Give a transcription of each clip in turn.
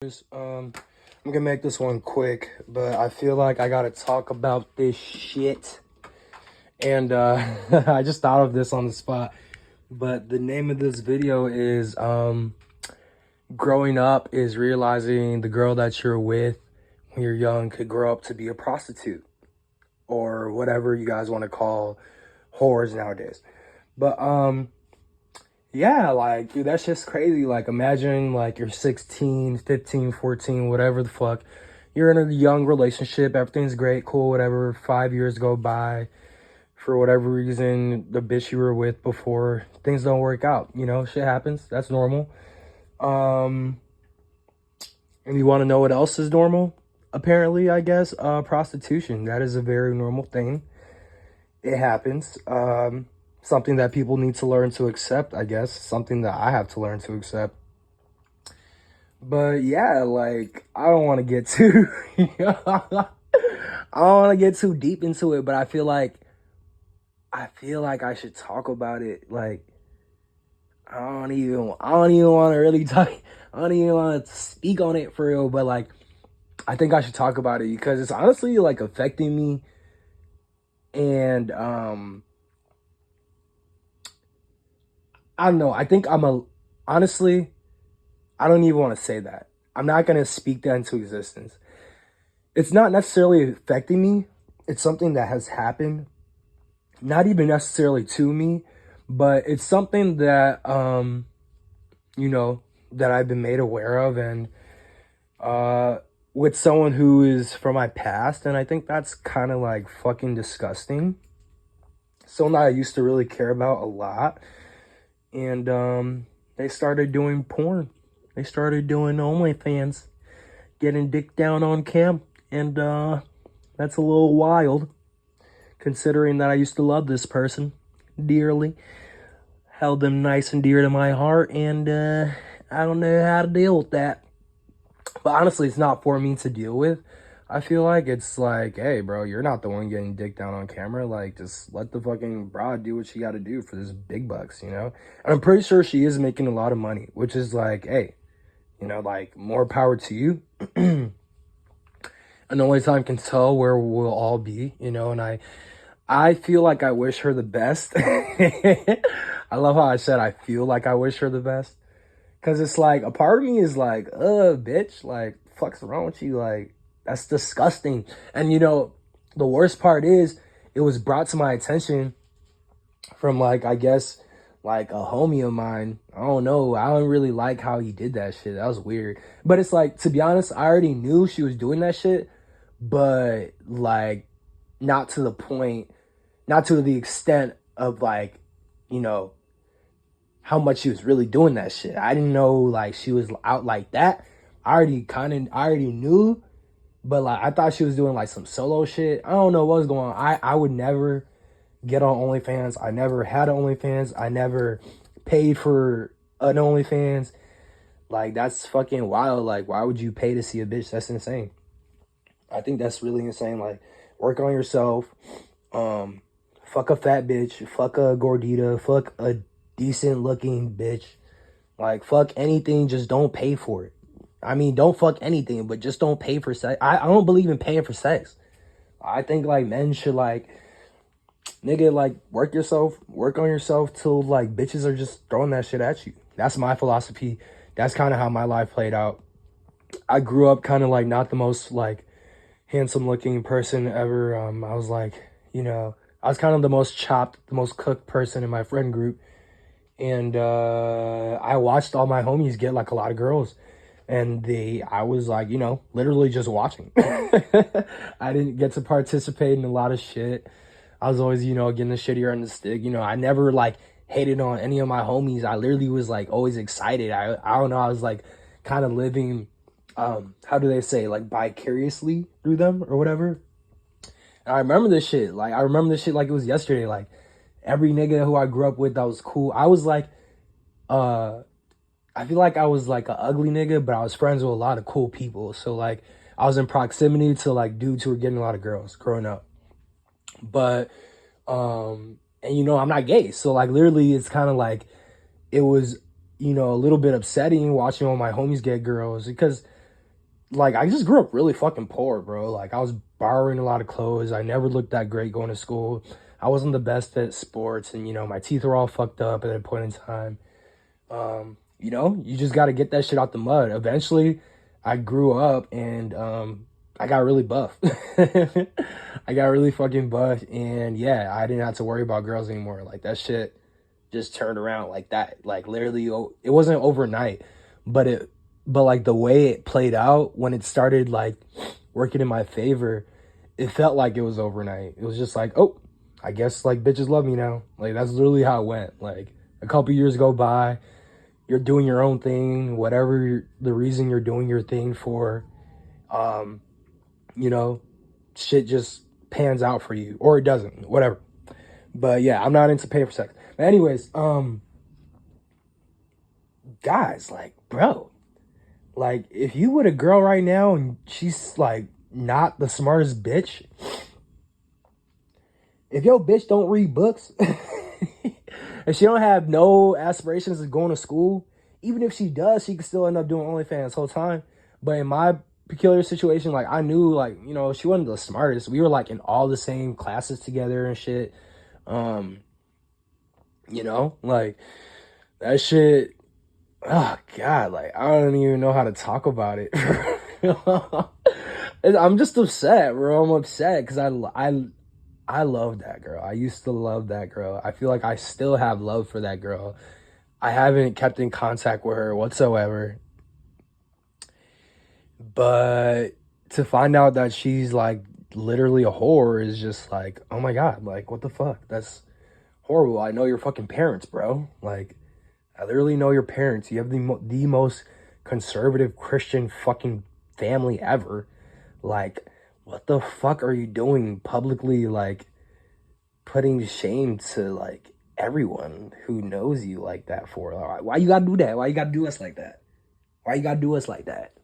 I'm gonna make this one quick, but I feel like I gotta talk about this shit. And I just thought of this on the spot. But the name of this video is growing up is realizing the girl that you're with when you're young could grow up to be a prostitute or whatever you guys want to call whores nowadays. But yeah, like, dude, that's just crazy. Like, imagine, like, you're 16, 15, 14, whatever the fuck. You're in a young relationship. Everything's great, cool, whatever. 5 years go by. For whatever reason, the bitch you were with before, things don't work out. You know, shit happens. That's normal. And you want to know what else is normal? Apparently, I guess, prostitution. That is a very normal thing. It happens. Something that people need to learn to accept, I guess. Something that I have to learn to accept. But yeah, like, I don't want to get too I don't want to get too deep into it, but I feel like I should talk about it. Like, I don't even want to really talk. I don't even want to speak on it for real, but like, I think I should talk about it because it's honestly like affecting me. And I don't know. I think honestly, I don't even want to say that. I'm not going to speak that into existence. It's not necessarily affecting me. It's something that has happened. Not even necessarily to me, but it's something that, you know, that I've been made aware of, and with someone who is from my past. And I think that's kind of like fucking disgusting. Someone that I used to really care about a lot. And they started doing porn. They started doing OnlyFans, getting dick down on cam. And that's a little wild, considering that I used to love this person dearly. Held them nice and dear to my heart. And I don't know how to deal with that. But honestly, it's not for me to deal with. I feel like it's like, hey, bro, you're not the one getting dick down on camera. Like, just let the fucking broad do what she got to do for this big bucks, you know? And I'm pretty sure she is making a lot of money, which is like, hey, you know, like, more power to you. And only time can tell where we'll all be, you know? And I feel like I wish her the best. I love how I said I feel like I wish her the best. Because it's like, a part of me is like, bitch, like, fuck's wrong with you? Like, that's disgusting. And, you know, the worst part is, it was brought to my attention from, like, I guess, like, a homie of mine. I don't know. I don't really like how he did that shit. That was weird. But it's like, to be honest, I already knew she was doing that shit. But, like, not to the point, not to the extent of, like, you know, how much she was really doing that shit. I didn't know, like, she was out like that. I already knew, but, like, I thought she was doing, like, some solo shit. I don't know what was going on. I would never get on OnlyFans. I never had an OnlyFans. I never paid for an OnlyFans. Like, that's fucking wild. Like, why would you pay to see a bitch? That's insane. I think that's really insane. Like, work on yourself. Fuck a fat bitch. Fuck a gordita. Fuck a decent looking bitch. Like, fuck anything, just don't pay for it. I mean, don't fuck anything, but just don't pay for sex. I don't believe in paying for sex. I think, like, men should, like, nigga, like, work on yourself till, like, bitches are just throwing that shit at you. That's my philosophy. That's kind of how my life played out. I grew up kind of, like, not the most, like, handsome looking person ever. I was, like, you know, I was kind of the most chopped, the most cooked person in my friend group. And I watched all my homies get, like, a lot of girls. And I was, like, you know, literally just watching. I didn't get to participate in a lot of shit. I was always, you know, getting the shittier end of the stick. You know, I never, like, hated on any of my homies. I literally was, like, always excited. I don't know. I was, like, kind of living, how do they say, like, vicariously through them or whatever. And I remember this shit. Like, I remember this shit like it was yesterday. Like, every nigga who I grew up with that was cool. I was like, I feel like I was like an ugly nigga, but I was friends with a lot of cool people. So, like, I was in proximity to, like, dudes who were getting a lot of girls growing up. But, and, you know, I'm not gay. So, like, literally, it's kind of like, it was, you know, a little bit upsetting watching all my homies get girls. Because like, I just grew up really fucking poor, bro. Like, I was borrowing a lot of clothes. I never looked that great going to school. I wasn't the best at sports, and, you know, my teeth were all fucked up at that point in time. You know, you just got to get that shit out the mud. Eventually, I grew up and I got really buff. I got really fucking buff, and yeah, I didn't have to worry about girls anymore. Like, that shit just turned around like that. Like, literally, it wasn't overnight, but like the way it played out when it started like working in my favor, it felt like it was overnight. It was just like, oh, I guess like bitches love me now. Like, that's literally how it went. Like, a couple years go by, you're doing your own thing, whatever the reason you're doing your thing for, um, you know, shit just pans out for you, or it doesn't, whatever. But yeah, I'm not into paper sex. But anyways, guys, like, bro, like, if you with a girl right now and she's like not the smartest bitch, if your bitch don't read books and she don't have no aspirations of going to school, even if she does, she could still end up doing OnlyFans the whole time. But in my peculiar situation, like, I knew, like, you know, she wasn't the smartest. We were like in all the same classes together and shit. Um, you know, like, that shit, oh god, like, I don't even know how to talk about it. I'm just upset, bro. I'm upset because I love that girl. I used to love that girl. I feel like I still have love for that girl. I haven't kept in contact with her whatsoever. But to find out that she's like literally a whore is just like, oh my god, like, what the fuck? That's horrible. I know your fucking parents, bro. Like, I literally know your parents. You have the most conservative Christian fucking family ever. Like, what the fuck are you doing publicly, like, putting shame to, like, everyone who knows you like that for? Like, why you gotta do that? Why you gotta do us like that? Why you gotta do us like that?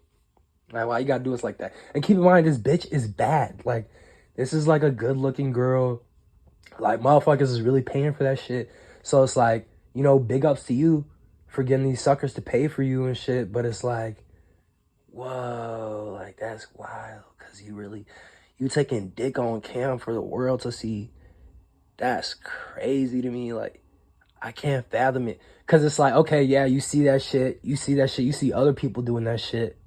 Like, why you gotta do us like that? And keep in mind, this bitch is bad. Like, this is, like, a good-looking girl. Like, motherfuckers is really paying for that shit. So it's like, you know, big ups to you for getting these suckers to pay for you and shit. But it's like, whoa, like, that's wild. Because you taking dick on cam for the world to see. That's crazy to me. Like, I can't fathom it. Because it's like, okay, yeah, you see that shit. You see other people doing that shit.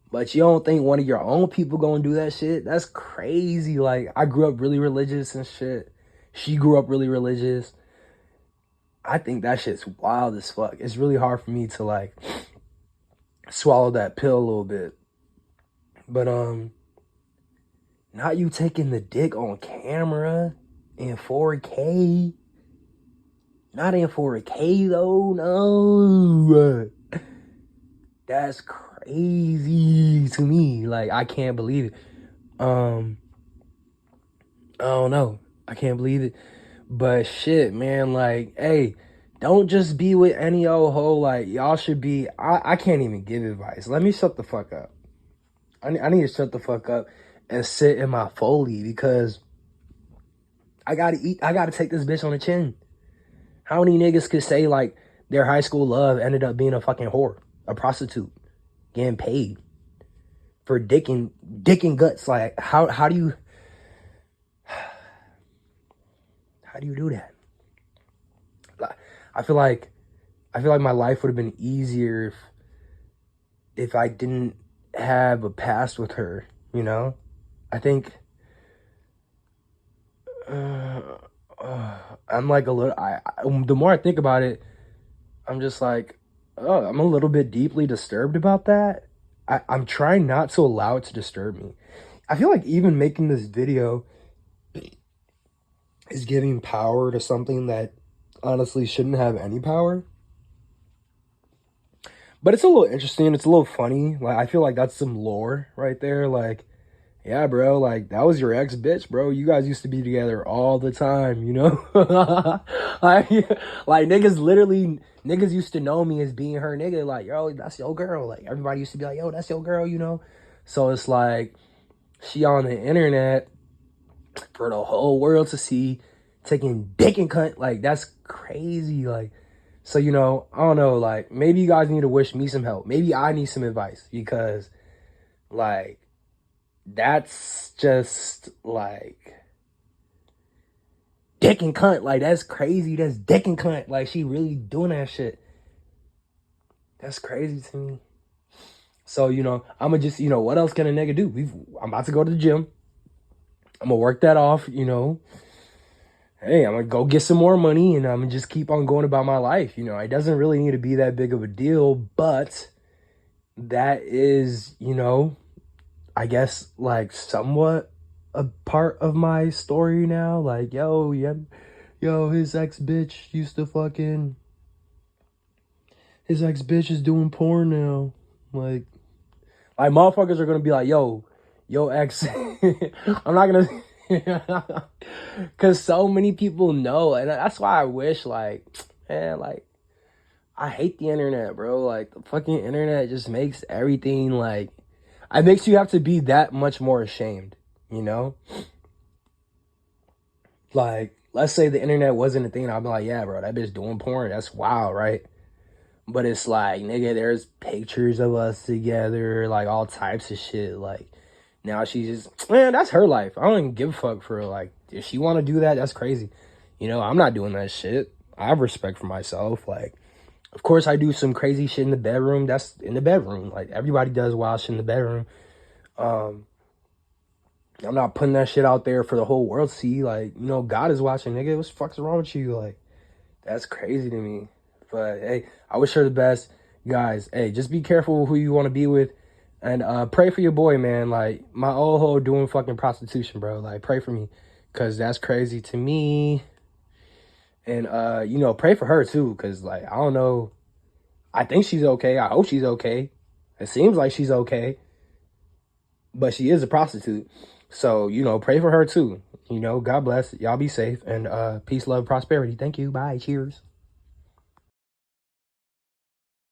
But you don't think one of your own people gonna do that shit? That's crazy. Like, I grew up really religious and shit. She grew up really religious. I think that shit's wild as fuck. It's really hard for me to, like, swallow that pill a little bit. But, not you taking the dick on camera in 4K. Not in 4K, though, no. That's crazy to me. Like, I can't believe it. I don't know. I can't believe it. But shit, man, like, hey, don't just be with any old hoe. Like, y'all should be. I can't even give advice. Let me shut the fuck up. I need to shut the fuck up and sit in my Foley because I gotta eat. I gotta take this bitch on the chin. How many niggas could say, like, their high school love ended up being a fucking whore, a prostitute, getting paid for dick and guts? Like, how do you do that? Like, I feel like my life would have been easier if I didn't have a past with her, you know? I think I'm like a little, the more I think about it, I'm just like, oh, I'm a little bit deeply disturbed about that. I'm trying not to allow it to disturb me. I feel like even making this video is giving power to something that honestly shouldn't have any power. But it's a little interesting. It's a little funny. Like, I feel like that's some lore right there. Like, yeah, bro, like, that was your ex bitch, bro. You guys used to be together all the time, you know? like, niggas used to know me as being her nigga. Like, yo, that's your girl. Like, everybody used to be like, yo, that's your girl, you know? So it's like, she on the internet for the whole world to see, taking dick and cunt. Like, that's crazy. Like, so, you know, I don't know, like, maybe you guys need to wish me some help. Maybe I need some advice because Like, that's just like dick and cunt. Like, that's crazy. That's dick and cunt. Like, she really doing that shit. That's crazy to me. So, you know, I'ma just, you know, what else can a nigga do? I'm about to go to the gym. I'm gonna work that off, you know. Hey, I'm gonna go get some more money and I'm gonna just keep on going about my life. You know, it doesn't really need to be that big of a deal, but that is, you know, I guess like somewhat a part of my story now. Like, yo, yeah, yo, his ex bitch is doing porn now. Like motherfuckers are gonna be like, yo ex. I'm not gonna, cause so many people know, and that's why I wish, like, man, like, I hate the internet, bro. Like, the fucking internet just makes everything like, it makes you have to be that much more ashamed, you know? Like, let's say the internet wasn't a thing, I'd be like, yeah, bro, that bitch doing porn, that's wild, right? But it's like, nigga, there's pictures of us together, like all types of shit. Like, now she's just, man, that's her life. I don't even give a fuck for her. Like, if she want to do that, that's crazy. You know, I'm not doing that shit. I have respect for myself. Like, of course, I do some crazy shit in the bedroom. That's in the bedroom. Like, everybody does wild shit in the bedroom. I'm not putting that shit out there for the whole world to see. Like, you know, God is watching, nigga. What the fuck's wrong with you? Like, that's crazy to me. But hey, I wish her the best. Guys, hey, just be careful who you want to be with. And pray for your boy, man. Like, my old hoe doing fucking prostitution, bro. Like, pray for me. Because that's crazy to me. And, you know, pray for her, too. Because, like, I don't know. I think she's okay. I hope she's okay. It seems like she's okay. But she is a prostitute. So, you know, pray for her, too. You know, God bless. Y'all be safe. And peace, love, prosperity. Thank you. Bye. Cheers.